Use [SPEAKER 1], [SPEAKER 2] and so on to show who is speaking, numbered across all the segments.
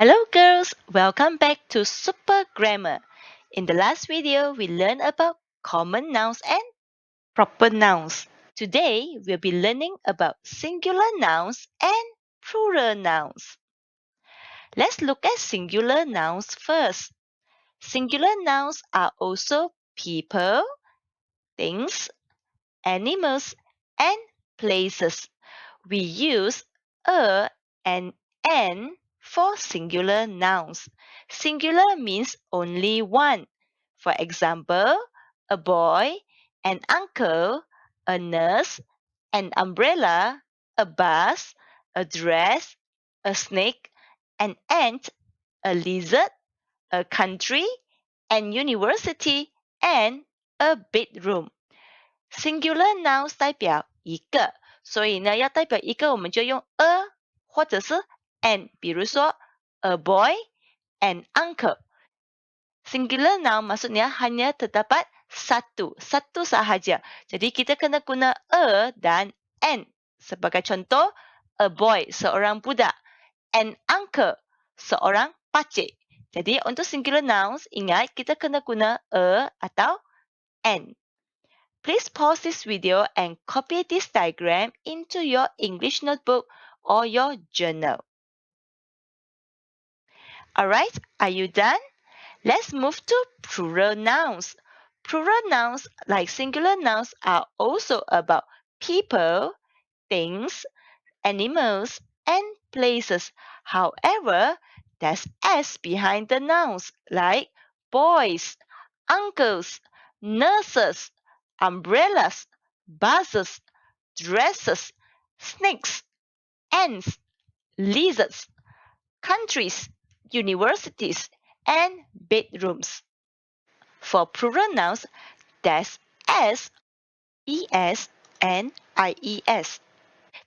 [SPEAKER 1] Hello girls, welcome back to Super Grammar. In the last video, we learned about common nouns and proper nouns. Today, we'll be learning about singular nouns and plural nouns. Let's look at singular nouns first. Singular nouns are also people, things, animals, and places. We use a and an for singular nouns. Singular means only one. For example, a boy, an uncle, a nurse, an umbrella, a bus, a dress, a snake, an ant, a lizard, a country, an university, and a bedroom. Singular nouns 代表一个，所以呢，要代表一个，我们就用 a 或者是 an。比如说 a boy, an uncle. Singular noun maksudnya hanya terdapat satu sahaja. Jadi kita kena guna a dan an. Sebagai contoh, a boy, seorang budak. An uncle, seorang pakcik. Jadi untuk singular nouns, ingat kita kena guna a atau an. Please pause this video and copy this diagram into your English notebook or your journal. Alright, are you done? Let's move to plural nouns. Plural nouns, like singular nouns, are also about people, things, animals, and places. However, there's S behind the nouns, like boys, uncles, nurses, umbrellas, buses, dresses, snakes, ants, lizards, countries, universities, and bedrooms. For plural nouns, there's S, ES, and IES.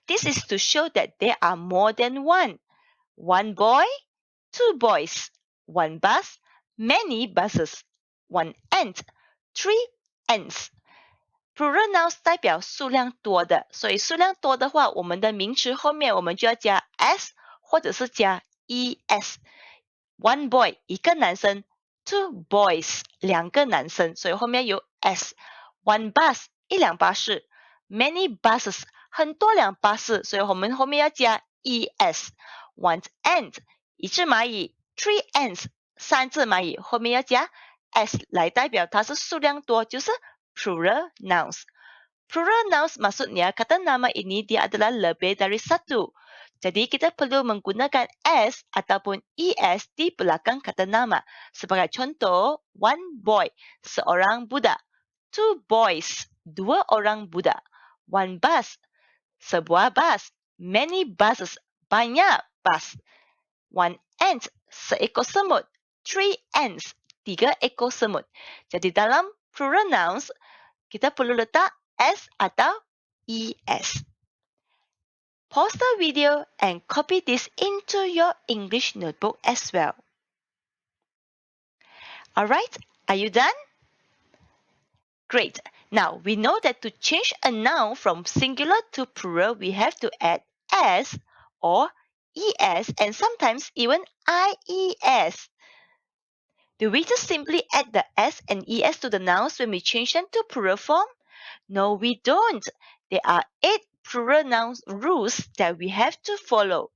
[SPEAKER 1] This is to show that there are more than one. One boy, two boys, one bus, many buses, one ant, three ants. Plural nouns 代表数量多的，所以数量多的话，我们的名词后面我们就要加 s 或者是加 es。One boy 一个男生 ，two boys 两个男生，所以后面有 s。One bus 一辆巴士 ，many buses 很多辆巴士，所以我们后面要加 es。One ant 一只蚂蚁 ，three ants 三只蚂蚁，后面要加 s 来代表它是数量多，就是 plural nouns. Plural nouns maksudnya kata nama ini dia adalah lebih dari satu. Jadi kita perlu menggunakan s ataupun es di belakang kata nama. Sebagai contoh, one boy, seorang budak. Two boys, dua orang budak. One bus, sebuah bus. Many buses, banyak bus. One ant, seekor semut. Three ants, tiga ekor semut. Jadi dalam plural nouns, kita perlu letak S atau ES. Pause the video and copy this into your English notebook as well. Alright, are you done? Great. Now, we know that to change a noun from singular to plural, we have to add S or ES and sometimes even IES. Do we just simply add the S and ES to the nouns when we change them to plural form? No, we don't. There are 8 plural nouns rules that we have to follow.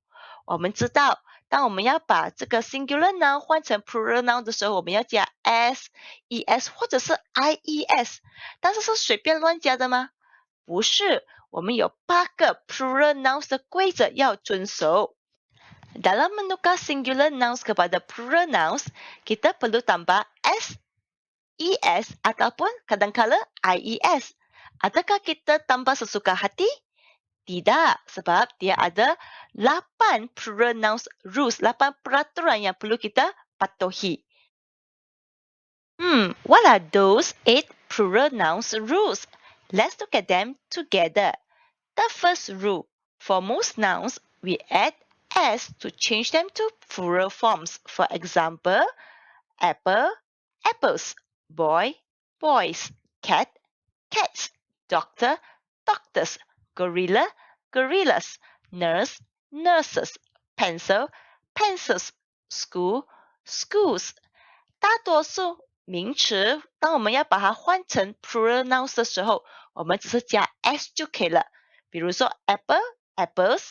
[SPEAKER 1] 我们知道，当我们要把这个 singular noun 换成 plural noun 的时候，我们要加 s、es 或者是 ies， 但是是随便乱加的吗？不是，我们有8个 plural nouns 的规则要遵守。Dalam menukar singular nouns kepada plural nouns, kita perlu tambah s, es ataupun kadangkala ies. Adakah kita tambah sesuka hati? Tidak, sebab dia ada 8 plural nouns rules, 8 peraturan yang perlu kita patuhi. What are those 8 plural nouns rules? Let's look at them together. The first rule, for most nouns, we add s to change them to plural forms. For example, apple, apples, boy, boys, cat, cats, doctor, doctors, gorilla, gorillas, nurse, nurses, pencil, pencils, school, schools。大多数名词，当我们要把它换成 plural nouns 的时候，我们只是加 s 就可以了。比如说 apple, apples,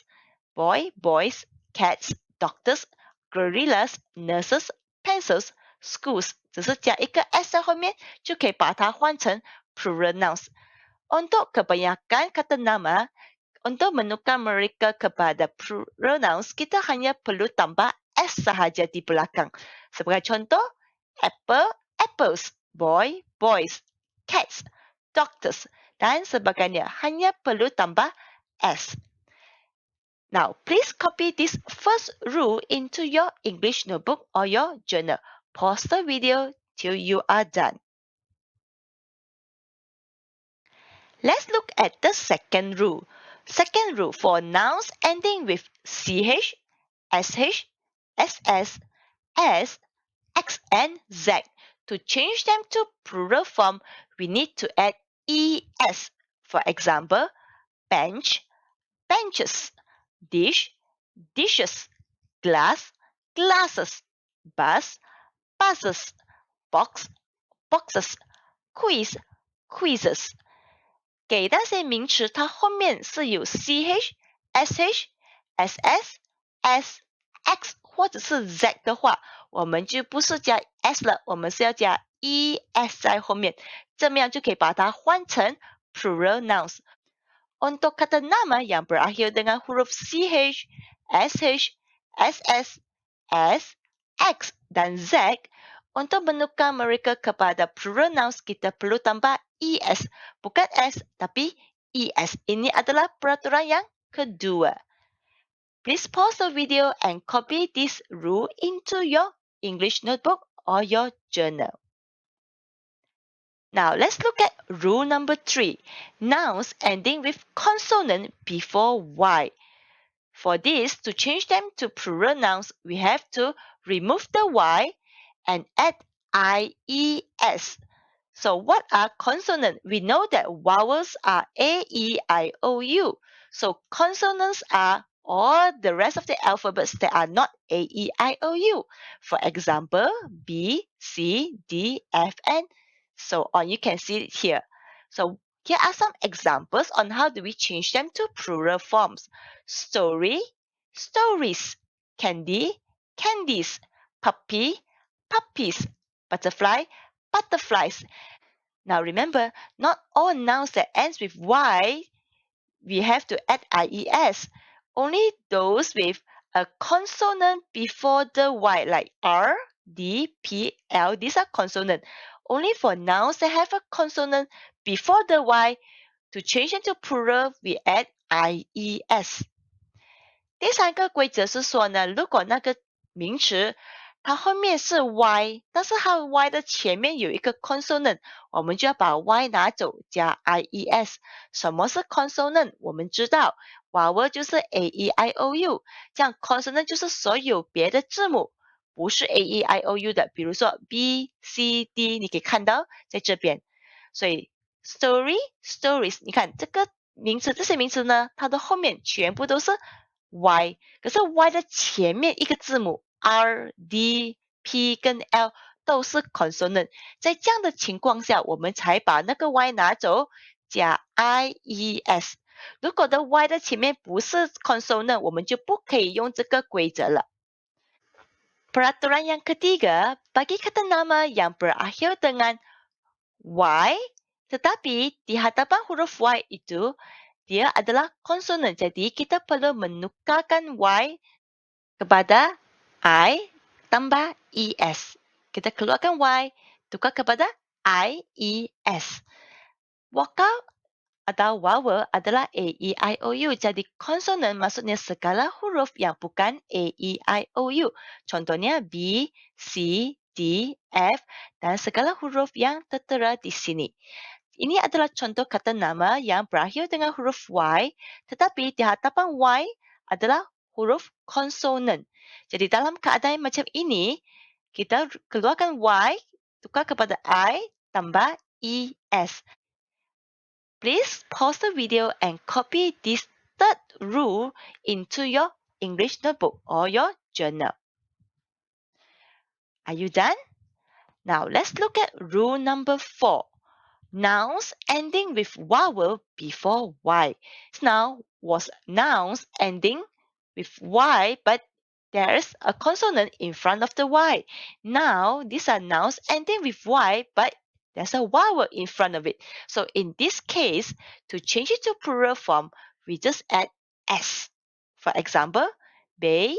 [SPEAKER 1] boy, boys, cats, doctors, gorillas, nurses, pencils, schools，只是加一个 s 在后面，就可以把它换成 plural nouns。Untuk kebanyakan kata nama, untuk menukar mereka kepada plural nouns, kita hanya perlu tambah s sahaja di belakang. Sebagai contoh, apple, apples, boy, boys, cats, doctors, dan sebagainya. Hanya perlu tambah s. Now, please copy this first rule into your English notebook or your journal. Pause the video till you are done. Let's look at the second rule. Second rule for nouns ending with ch, sh, ss, s, x, and z. To change them to plural form, we need to add es. For example, bench, benches, dish, dishes, glass, glasses, bus, buses, box, boxes, quiz, quizzes。给那些名词它后面是有 ch、sh、ss、s、x 或者是 z 的话，我们就不是加 s 了，我们是要加 es 在后面，这么样就可以把它换成 plural nouns。Untuk kata nama yang berakhir dengan huruf ch, sh, ss, s, x, dan z, untuk menukar mereka kepada plural nouns, kita perlu tambah es. Bukan s, tapi es. Ini adalah peraturan yang kedua. Please pause the video and copy this rule into your English notebook or your journal. Now let's look at rule number 3. Nouns ending with consonant before y. For this, to change them to plural nouns, we have to remove the y and add ies. So what are consonants? We know that vowels are a, e, I, o, u. So consonants are all the rest of the alphabets that are not a, e, I, o, u. For example, b, c, d, f, and so on. You can see it here. So here are some examples on how do we change them to plural forms. Story, stories. Candy, candies. Puppy, puppies. Butterfly, butterflies. Now remember, not all nouns that ends with y, we have to add ies. Only those with a consonant before the y, like r, d, p, l, these are consonant. Only for nouns that have a consonant before the y, to change into plural, we add ies. 第三个规则是说呢，如果那个名词它后面是 y， 但是它 y 的前面有一个 consonant， 我们就要把 y 拿走，加 ies。什么是 consonant？ 我们知道 vowel 就是 a, e, i, o, u， 这样 consonant 就是所有别的字母不是 a, e, i, o, u 的，比如说 b, c, d， 你可以看到在这边。所以 story, stories， 你看这个名词，这些名词呢，它的后面全部都是 y， 可是 y 的前面一个字母 r, d, p 跟 l 都是 consonant， 在这样的情况下，我们才把那个 y 拿走，加 ies。如果的 y 的前面不是 consonant， 我们就不可以用这个规则了。Peraturan yang ketiga, bagi kata nama yang berakhir dengan y, tetapi di hadapan huruf y itu dia adalah konsonan. Jadi kita perlu menukarkan y kepada I tambah es. Kita keluarkan y, tukar kepada ies. Vokal atau vowel adalah a, e, i, o, u. Jadi konsonan maksudnya segala huruf yang bukan a, e, i, o, u. Contohnya b, c, d, f dan segala huruf yang tertera di sini. Ini adalah contoh kata nama yang berakhir dengan huruf Y, tetapi di hadapan Y adalah huruf konsonan. Jadi dalam keadaan macam ini, kita keluarkan Y, tukar kepada I, tambah ES. Please pause the video and copy this third rule into your English notebook or your journal. Are you done? Now let's look at rule number 4. Nouns ending with vowel before Y. Now was nouns ending with Y, but there's a consonant in front of the Y. Now these are nouns ending with Y, but there's a vowel in front of it. So in this case, to change it to plural form, we just add S. For example, bay,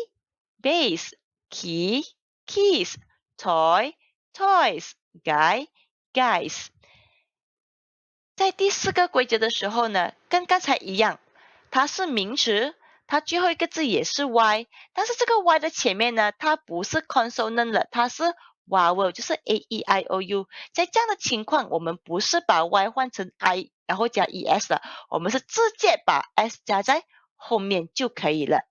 [SPEAKER 1] bays, key, keys, toy, toys, guy, guys。在第4个规则的时候呢，跟刚才一样，它是名词，它最后一个字也是 y， 但是这个 y 的前面呢，它不是 consonant 了，它是 vowel， 就是 a e i o u。在这样的情况，我们不是把 y 换成 i， 然后加 es 了，我们是直接把 s 加在后面就可以了。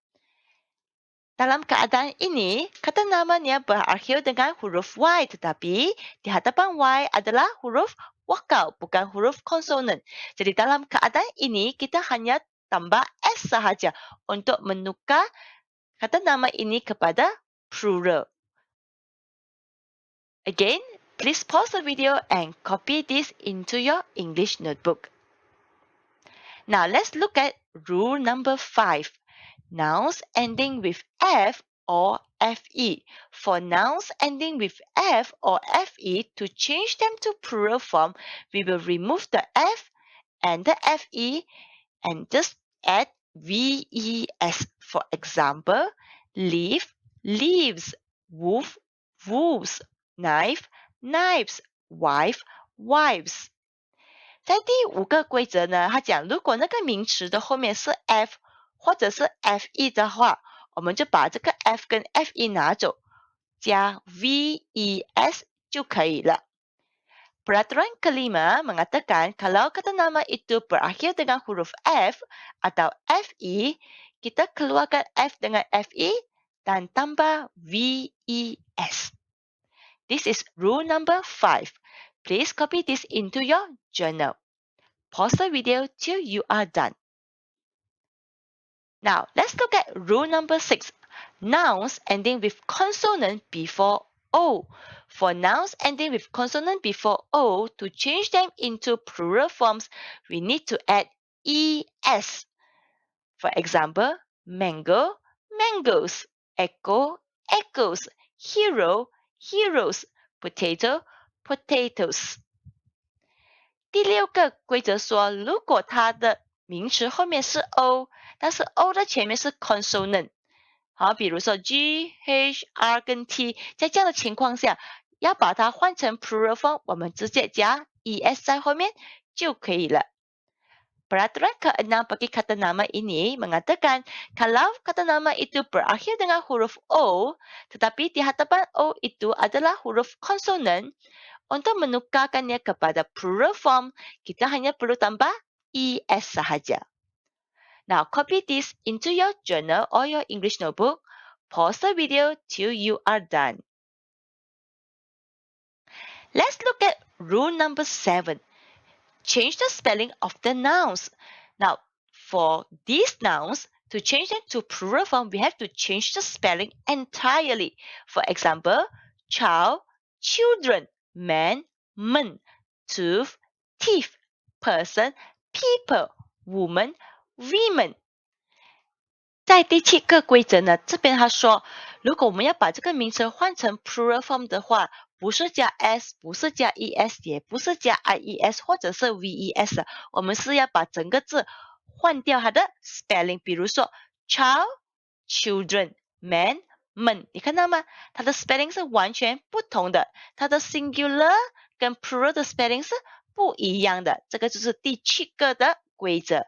[SPEAKER 1] Dalam keadaan ini, kata namanya berakhir dengan huruf Y, tetapi di hadapan Y adalah huruf vokal, bukan huruf konsonan. Jadi dalam keadaan ini, kita hanya tambah S sahaja untuk menukar kata nama ini kepada plural. Again, please pause the video and copy this into your English notebook. Now let's look at rule number 5. Nouns ending with F or FE. For nouns ending with F or FE, to change them to plural form, we will remove the F and the FE and just add VES. For example, leaf, leaves, wolf, wolves, knife, knives, wife, wives. 在第5个规则呢，它讲如果那个名词的后面是 F 或者是 FE 的话，我们就把这个 F 跟 FE 拿走，加 VES 就可以了。Peraturan kelima mengatakan kalau kata nama itu berakhir dengan huruf F atau FE, kita keluarkan F dengan FE dan tambah VES. This is rule number 5. Please copy this into your journal. Pause the video till you are done. Now, let's look at rule number 6. Nouns ending with consonant before O. For nouns ending with consonant before O, to change them into plural forms, we need to add ES. For example, mango, mangoes, echo, echoes, hero, heroes, potato, potatoes. 第6个规则说，如果它的名词后面是 O， 但是 O 的前面是 consonant， 好，比如说 G、H、R 跟 T， 在这样的情况下，要把它换成 plural form， 我们直接加 ES 在后面就可以了。Peraturan ke-6 bagi kata nama ini mengatakan kalau kata nama itu berakhir dengan huruf O, tetapi di hadapan O itu adalah huruf konsonan, untuk menukarkannya kepada plural form, kita hanya perlu tambah ES sahaja. Now, copy this into your journal or your English notebook. Pause the video till you are done. Let's look at rule number 7. Change the spelling of the nouns. Now, for these nouns, to change them to plural form, we have to change the spelling entirely. For example, child, children, man, men, tooth, teeth, person, people, woman, women. 在第7个规则呢，这边他说，如果我们要把这个名词换成 plural form 的话，不是加 s， 不是加 es， 也不是加 ies 或者是 ves， 我们是要把整个字换掉它的 spelling。比如说 child、children、man、men， 你看到吗？它的 spelling 是完全不同的，它的 singular 跟 plural 的 spelling 是不一样的。这个就是第7个的规则。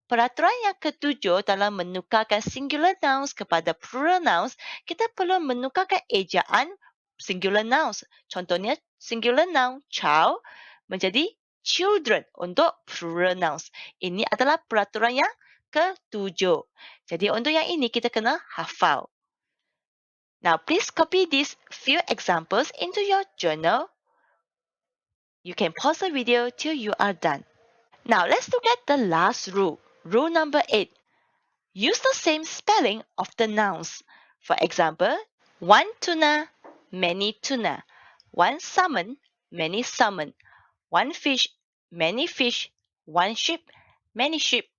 [SPEAKER 1] Peraturan yang ke-7 dalam menukarkan singular nouns kepada plural nouns, kita perlu menukarkan ejaan singular nouns. Contohnya, singular noun child menjadi children untuk plural nouns. Ini adalah peraturan yang ke-7. Jadi untuk yang ini kita kena hafal. Now, please copy these few examples into your journal. You can pause the video till you are done. Now, let's look at the last rule. Rule number 8. Use the same spelling of the nouns. For example, 1 tuna, many tuna. One salmon, many salmon. One fish, many fish. One sheep, many sheep.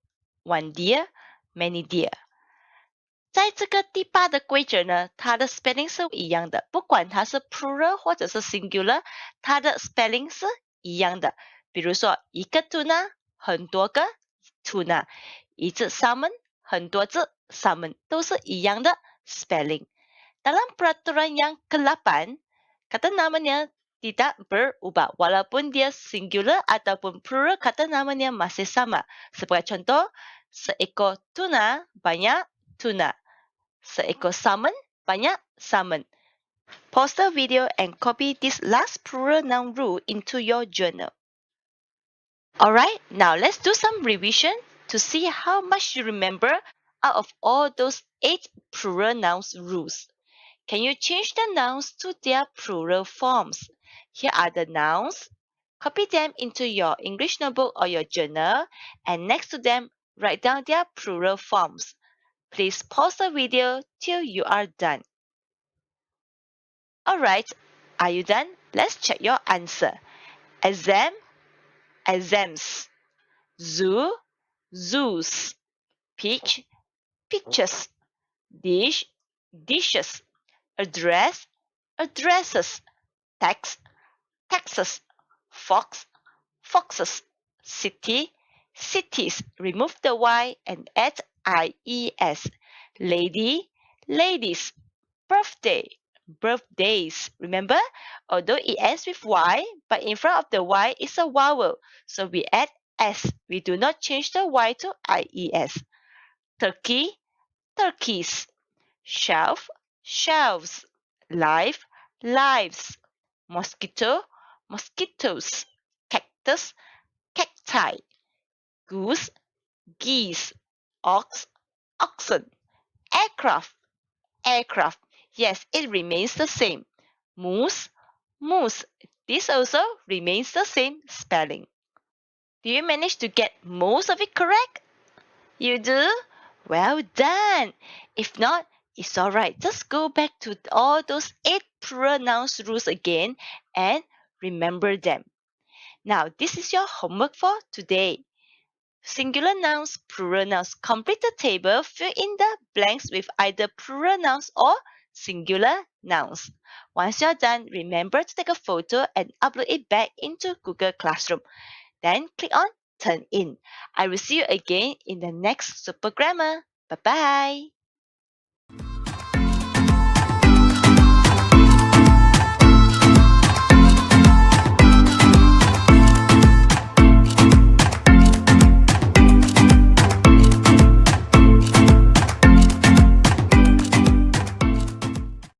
[SPEAKER 1] One deer, many deer. 在这个第8的规则呢，它的 spelling 是一样的，不管它是 plural 或者是 singular，它的 spelling 是一样的。比如说，一个 tuna，很多个 tuna，一只 salmon，很多只 salmon，都是一样的 spelling。Dalam peraturan yang ke-8, kata namanya tidak berubah. Walaupun dia singular ataupun plural, kata namanya masih sama. Sebagai contoh, seekor tuna, banyak tuna. Seekor salmon, banyak salmon. Pause the video and copy this last plural noun rule into your journal. Alright, now let's do some revision to see how much you remember out of all those 8 plural nouns rules. Can you change the nouns to their plural forms? Here are the nouns. Copy them into your English notebook or your journal, and next to them, write down their plural forms. Please pause the video till you are done. Alright, are you done? Let's check your answer. Exam, exams. Zoo, zoos. Peach, pictures. Dish, dishes. Address, addresses. Tax, taxes. Fox, foxes. City, cities. Remove the Y and add IES. Lady, ladies. Birthday, birthdays. Remember, although it ends with Y, but in front of the Y is a vowel, so we add S. We do not change the Y to IES. Turkey, turkeys. Shelf, shelves. Life, lives. Mosquito, mosquitoes. Cactus, cacti. Goose, geese. Ox, oxen. Aircraft, aircraft. Yes, it remains the same. Moose, moose. This also remains the same spelling. Do you manage to get most of it correct? You do? Well done. If not, it's alright. Just go back to all those 8 plural nouns rules again and remember them. Now, this is your homework for today. Singular nouns, plural nouns. Complete the table, fill in the blanks with either plural nouns or singular nouns. Once you're done, remember to take a photo and upload it back into Google Classroom. Then click on Turn In. I will see you again in the next Super Grammar. Bye-bye.